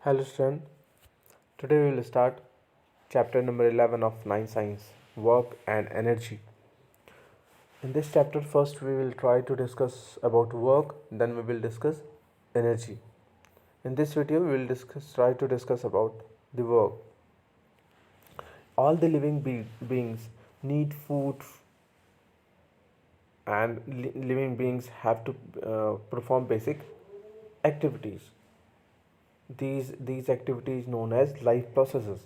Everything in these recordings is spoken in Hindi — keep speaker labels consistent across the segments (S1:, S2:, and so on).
S1: Hello student, today we will start chapter number 11 of 9 Science, Work and Energy. In this chapter first we will try to discuss about work, then we will discuss energy. In this video we will try to discuss about the work. All the living beings need food and living beings have to perform basic activities. These activities known as life processes.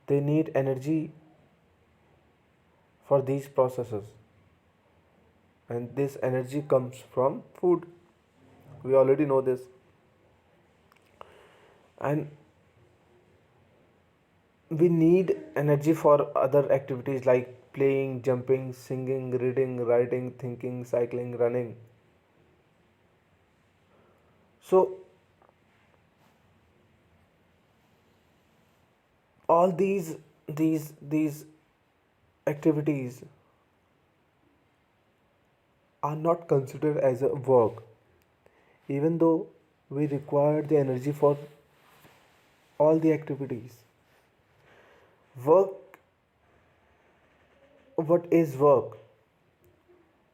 S1: They need energy for these processes, and this energy comes from food. We already know this. And we need energy for other activities like playing, jumping, singing, reading, writing, thinking, cycling, running. So all these activities are not considered as a work, even though we require the energy for all the activities. Work, what is work?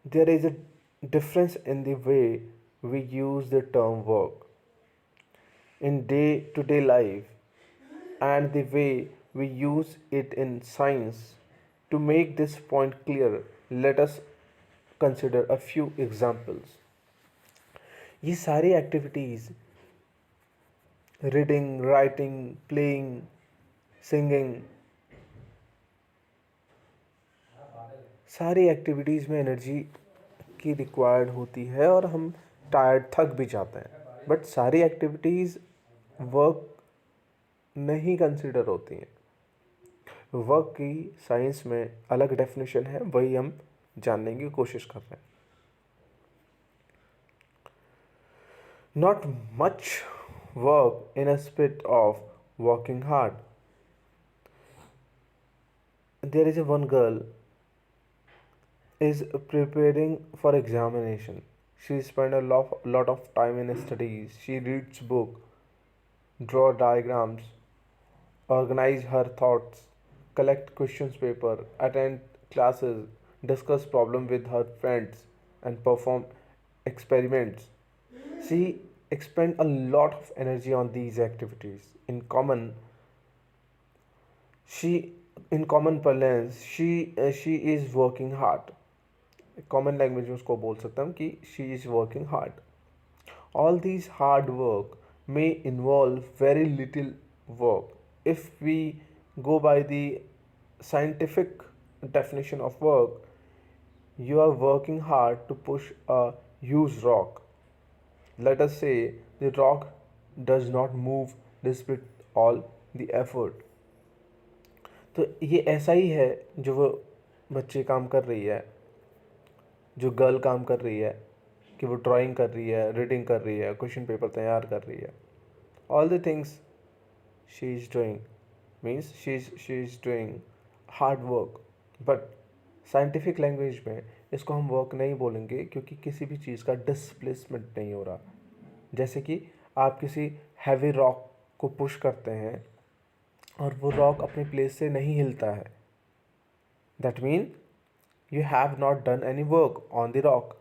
S1: There is a difference in the way we use the term work in day to day life and the way we use it in science. To make this point clear, let us consider a few examples. ये सारी activities reading, writing, playing, singing, सारी एक्टिविटीज़ में एनर्जी की रिक्वायर्ड होती है और हम टायर्ड थक भी जाते हैं, बट सारी एक्टिविटीज़ वर्क नहीं कंसिडर होती हैं. वर्क की साइंस में अलग डेफिनेशन है, वही हम जानने की कोशिश कर रहे हैं. Not much work in a spirit of working hard. There is a one girl is preparing for examination. She spent a lot of time in studies. She reads book, draw diagrams, organize her thoughts, collect questions paper, attend classes, discuss problem with her friends, and perform experiments. She expend a lot of energy on these activities. She in common parlance she is working hard. Common language में उसको बोल सकता हूँ कि she is working hard. All these hard work may involve very little work. If we go by the scientific definition of work, you are working hard to push a huge rock. Let us say the rock does not move despite all the effort. तो ये ऐसा ही है जो वो बच्चे काम कर रही है, जो गर्ल काम कर रही है, कि वो ड्राइंग कर रही है, रीडिंग कर रही है, क्वेश्चन पेपर तैयार कर रही है. All the things she is doing means she is doing hard work. But scientific language में इसको हम वर्क नहीं बोलेंगे, क्योंकि किसी भी चीज़ का डिस्प्लेसमेंट नहीं हो रहा. जैसे कि आप किसी हैवी रॉक को पुश करते हैं और वो रॉक अपने प्लेस से नहीं हिलता है, that mean you have not done any work on the rock,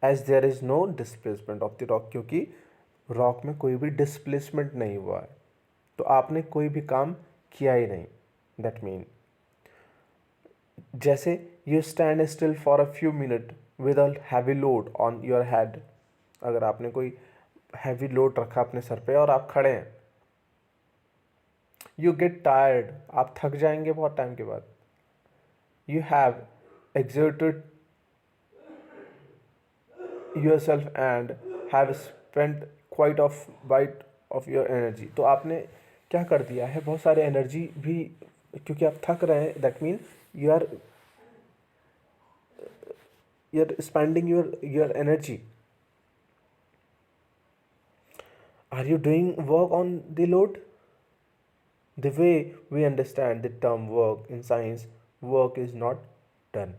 S1: as there is no displacement of the rock. क्योंकि रॉक में कोई भी डिस्प्लेसमेंट नहीं हुआ है, तो आपने कोई भी काम किया ही नहीं. दैट मीन जैसे you stand still for a few minute with a heavy load on your head. अगर आपने कोई हैवी लोड रखा अपने सर पे और आप खड़े हैं, यू गेट टायर्ड, आप थक जाएंगे बहुत टाइम के बाद. You have exerted yourself and have spent quite of bite of your energy. तो आपने क्या कर दिया है, बहुत सारे एनर्जी भी, क्योंकि आप थक रहे हैं. That mean you are spending your energy. Are you doing work on the load? The way we understand the term work in science, work is not done.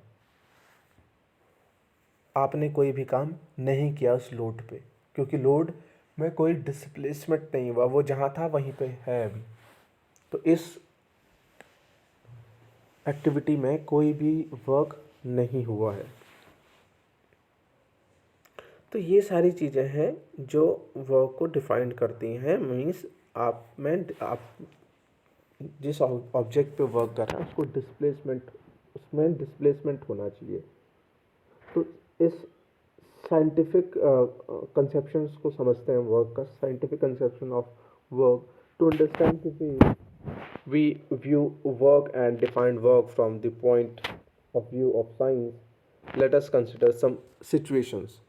S1: आपने कोई भी काम नहीं किया उस लोड पे, क्योंकि लोड में कोई डिस्प्लेसमेंट नहीं हुआ, वो जहाँ था वहीं पे है अभी। तो इस एक्टिविटी में कोई भी वर्क नहीं हुआ है। तो ये सारी चीज़ें हैं जो वर्क को डिफाइन करती हैं। मीन्स आप जिस ऑब्जेक्ट पे वर्क कर रहे हैं उसमें डिस्प्लेसमेंट होना चाहिए। तो इस साइंटिफिक कंसेप्शंस को समझते हैं वर्क का, scientific conception of work to understand the way we view work and define work from the point of view of science. Let us consider some situations.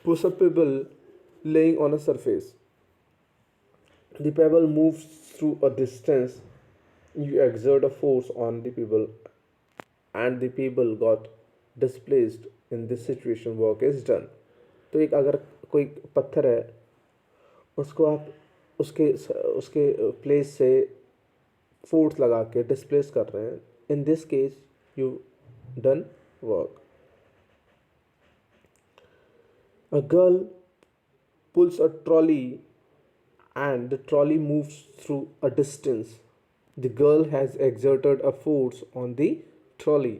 S1: Push a pebble laying on a surface. The pebble moves through a distance. You exert a force on the pebble and the pebble got displaced. In this situation work is done. तो एक अगर कोई पत्थर है, उसको आप उसके उसके प्लेस से फोर्स लगा के डिस्प्लेस कर रहे हैं. इन this case you done work. A girl pulls a trolley and the trolley moves through a distance. The girl has exerted a force on the trolley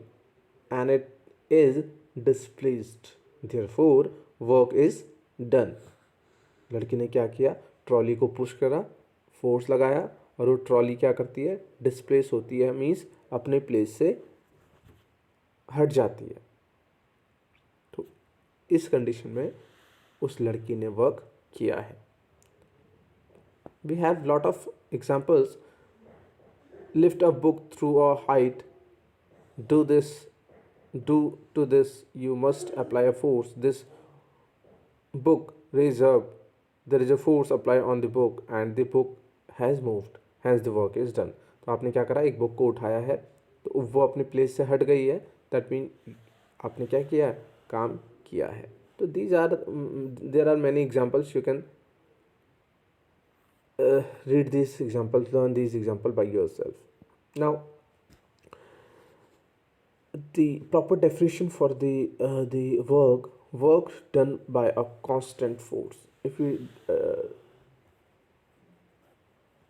S1: and it is displaced. Therefore, work is done. लड़की ने क्या किया, ट्रॉली को पुश करा, फोर्स लगाया और वो ट्रॉली क्या करती है, डिस्प्लेस होती है, मीन्स अपने प्लेस से हट जाती है. तो इस कंडीशन में उस लड़की ने वर्क किया है. We have lot of examples. Lift a book through a height. Do to this you must apply a force. This book raise up. There is a force applied on the book and the book has moved. Hence the work is done. तो आपने क्या करा, एक बुक को उठाया है तो वो अपने प्लेस से हट गई है. दैट मीन आपने क्या किया, काम किया है. तो there are many examples. You can read these examples, learn these examples by yourself. Now, the proper definition for the work done by a constant force. If we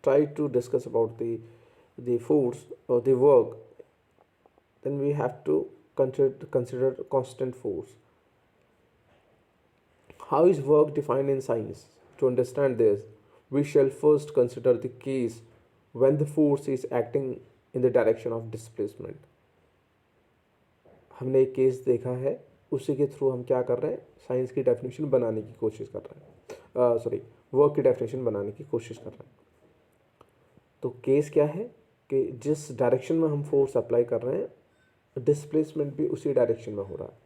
S1: try to discuss about the force or the work, then we have to consider constant force. How is work defined in science? To understand this, we shall first consider the case when the force is acting in the direction of displacement. हमने एक केस देखा है, उसी के थ्रू हम क्या कर रहे हैं, साइंस की डेफिनेशन बनाने की कोशिश कर रहे हैं, वर्क की डेफिनेशन बनाने की कोशिश कर रहे हैं. तो केस क्या है कि जिस डायरेक्शन में हम फोर्स अप्लाई कर रहे हैं, डिस्प्लेसमेंट भी उसी डायरेक्शन में हो रहा है.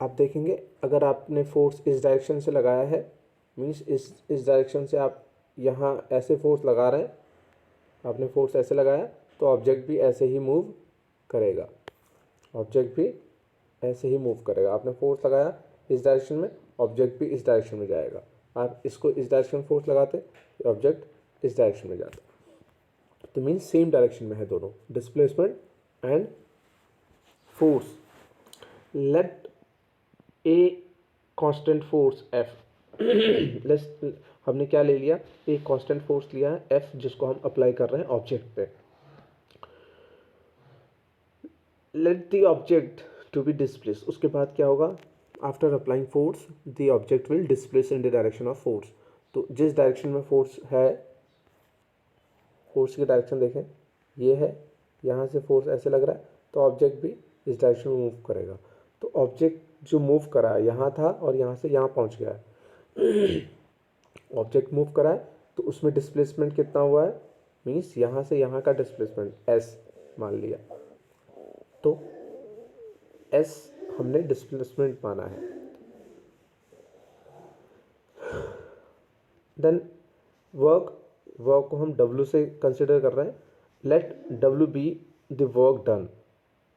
S1: आप देखेंगे अगर आपने फोर्स इस डायरेक्शन से लगाया है, मीन्स इस डायरेक्शन से आप यहाँ ऐसे फोर्स लगा रहे हैं, आपने फोर्स ऐसे लगाया तो ऑब्जेक्ट भी ऐसे ही मूव करेगा. ऑब्जेक्ट भी ऐसे ही मूव करेगा. आपने फोर्स लगाया इस डायरेक्शन में, ऑब्जेक्ट भी इस डायरेक्शन में जाएगा. आप इसको इस डायरेक्शन में फोर्स लगाते, ऑब्जेक्ट इस डायरेक्शन में जाता. तो मीन्स सेम डायरेक्शन में है दोनों, displacement and force. Let a constant force F. हमने क्या ले लिया, एक कांस्टेंट फोर्स लिया है एफ, जिसको हम अप्लाई कर रहे हैं ऑब्जेक्ट पे. Let the object to be displace. उसके बाद क्या होगा, after applying force the object will displace in the direction of force. तो जिस डायरेक्शन में फोर्स है, फोर्स की डायरेक्शन देखें, ये है, यहाँ से फोर्स ऐसे लग रहा है तो ऑब्जेक्ट भी इस डायरेक्शन में मूव करेगा. तो ऑब्जेक्ट जो मूव करा है यहाँ था और यहाँ से यहाँ पहुँच गया है. ऑब्जेक्ट मूव करा है तो उसमें डिस्प्लेसमेंट कितना हुआ है, मीन्स यहाँ से यहाँ का डिस्प्लेसमेंट एस मान लिया. तो एस हमने डिस्प्लेसमेंट माना है. देन वर्क को हम W से कंसिडर कर रहे हैं. Let W be the work done.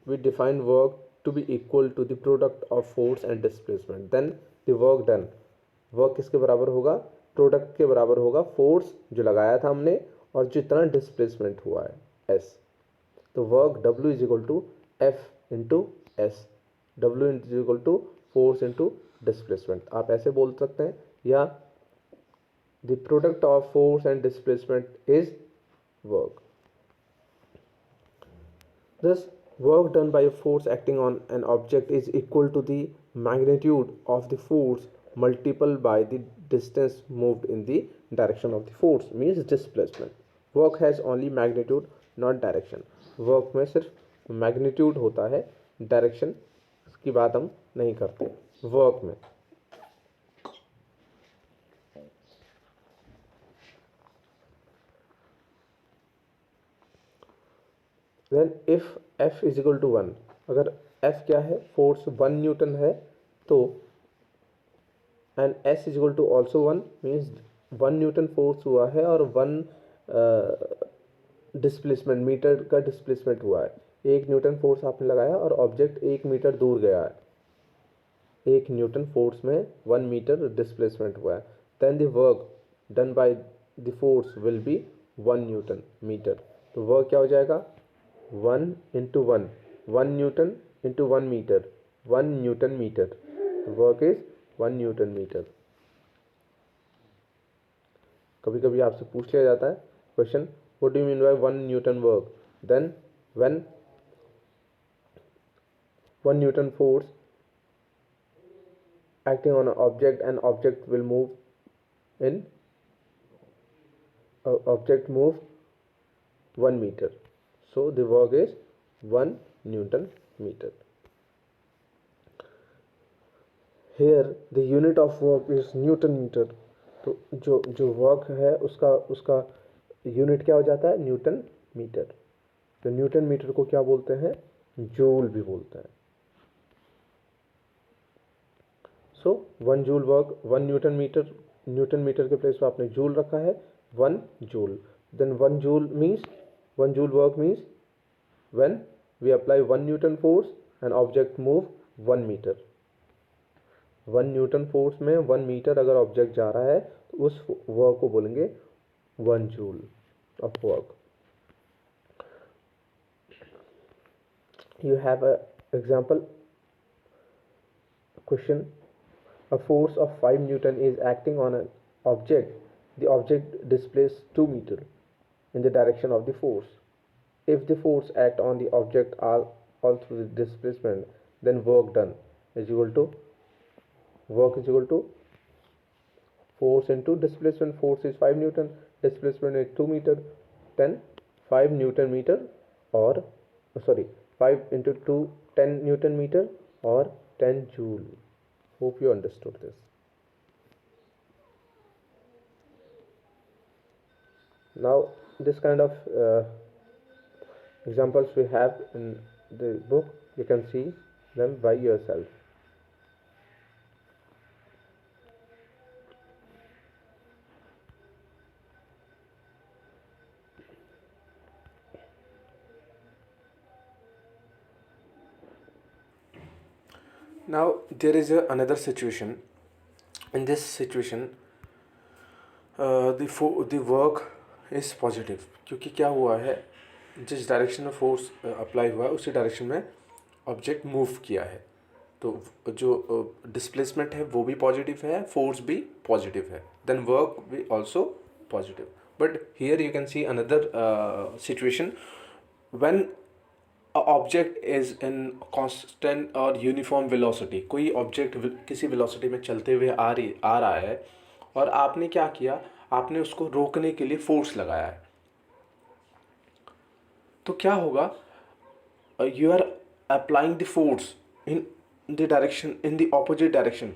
S1: We define work to be equal to the product of force and displacement. Then the work done. Work किसके बराबर होगा, प्रोडक्ट के बराबर होगा, फोर्स जो लगाया था हमने और जितना डिस्प्लेसमेंट हुआ है एस. तो work W is equal to F into S, W is equal to force into displacement, आप ऐसे बोल सकते हैं, या the product of force and displacement is work. Thus, work done by a force acting on an object is equal to the magnitude of the force multiplied by the distance moved in the direction of the force, means displacement. Work has only magnitude, not direction. Work में सिर्फ magnitude होता है, direction की बात हम नहीं करते work में. Then if F is equal to 1, अगर F क्या है, फोर्स 1 न्यूटन है, तो and S is equal to also 1, means 1 newton force हुआ है और 1 डिस्प्लेसमेंट, मीटर का डिस्प्लेसमेंट हुआ है. 1 न्यूटन फोर्स आपने लगाया और ऑब्जेक्ट 1 मीटर दूर गया है. 1 न्यूटन फोर्स में 1 मीटर डिस्प्लेसमेंट हुआ है. Then the work done by the force will be 1 newton metre. तो वर्क क्या हो जाएगा, 1 into 1, 1 newton into 1 metre, 1 newton metre. Work is 1 newton metre. कभी कभी आपसे पूछ लिया जाता है question, what do you mean by 1 newton work, then when 1 newton force acting on an object, and object will move in object move 1 meter, so the work is 1 Newton meter. Here the unit of work is Newton meter. तो जो वर्क है उसका यूनिट क्या हो जाता है, न्यूटन मीटर. तो न्यूटन मीटर को क्या बोलते हैं, जूल भी बोलते हैं. So 1 joule work 1 newton metre, newton metre के प्लेस पर आपने जूल रखा है, 1 joule. Then 1 joule means 1 joule work means when we apply 1 newton force and object move 1 metre. 1 newton force में 1 मीटर अगर ऑब्जेक्ट जा रहा है तो उस वर्क को बोलेंगे 1 joule of work. You have a example question. A force of 5 Newton is acting on an object. The object displays 2 meter in the direction of the force. If the force act on the object all through the displacement, then work done is equal to force into displacement. Force is 5 Newton, displacement is 2 meter, then 5 Newton meter, or 5 into 2, 10 Newton meter or 10 joule. Hope you understood this. Now this kind of examples we have in the book, you can see them by yourself. Now there is another situation. In this situation the work is positive, क्योंकि क्या हुआ है, जिस डायरेक्शन में फोर्स अप्लाई हुआ है उसी डायरेक्शन में ऑब्जेक्ट मूव किया है. तो जो डिस्प्लेसमेंट है वो भी पॉजिटिव है, फोर्स भी पॉजिटिव है, देन वर्क भी also positive. But here you can see another situation when object is in constant और यूनिफॉर्म वेलोसिटी. कोई ऑब्जेक्ट किसी वेलोसिटी में चलते हुए आ रहा है और आपने क्या किया, आपने उसको रोकने के लिए फोर्स लगाया है. तो क्या होगा, you are applying the force in the direction, in the opposite direction.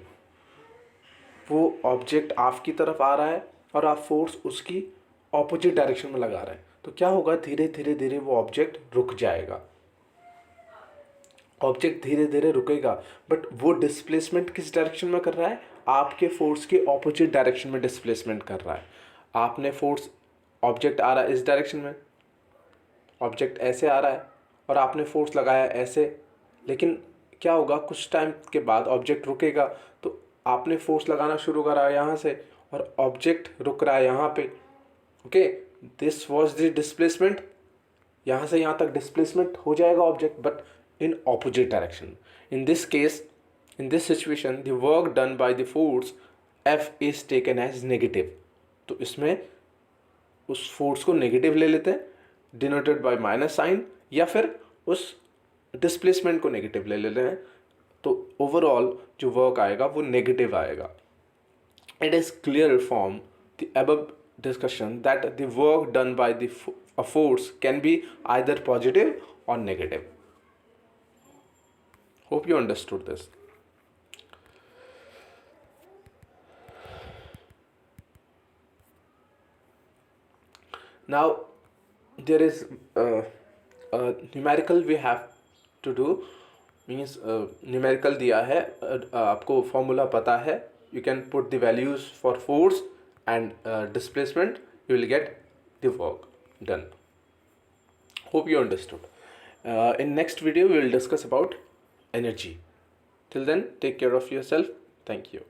S1: वो ऑब्जेक्ट आपकी तरफ आ रहा है और आप फोर्स उसकी ऑपोजिट डायरेक्शन में लगा रहे हैं. तो क्या होगा, धीरे धीरे धीरे वो ऑब्जेक्ट रुक जाएगा. ऑब्जेक्ट धीरे धीरे रुकेगा, बट वो डिस्प्लेसमेंट किस डायरेक्शन में कर रहा है, आपके फोर्स के ऑपोजिट डायरेक्शन में डिस्प्लेसमेंट कर रहा है. आपने फोर्स, ऑब्जेक्ट आ रहा है इस डायरेक्शन में, ऑब्जेक्ट ऐसे आ रहा है और आपने फोर्स लगाया ऐसे. लेकिन क्या होगा, कुछ टाइम के बाद ऑब्जेक्ट रुकेगा, तो आपने फोर्स लगाना शुरू करा यहाँ से और ऑब्जेक्ट रुक रहा है यहाँ पे. Okay, this was the displacement. यहाँ से यहाँ तक डिस्प्लेसमेंट हो जाएगा object, but in opposite direction. In this case, in this situation the work done by the force F is taken as negative. तो इसमें उस फोर्स को नेगेटिव ले लेते हैं, डिनोटेड बाय माइनस साइन, या फिर उस डिस्प्लेसमेंट को नेगेटिव ले लेते हैं. तो ओवरऑल जो वर्क आएगा वो नेगेटिव आएगा. It is clear from the above discussion that the work done by a force can be either positive or negative. Hope you understood this. Now there is a numerical we have to do. Means numerical दिया है, आपको फॉर्मूला पता है. You can put the values for force and displacement. You will get the work done. Hope you understood. In next video we will discuss about energy. Till then, take care of yourself. Thank you.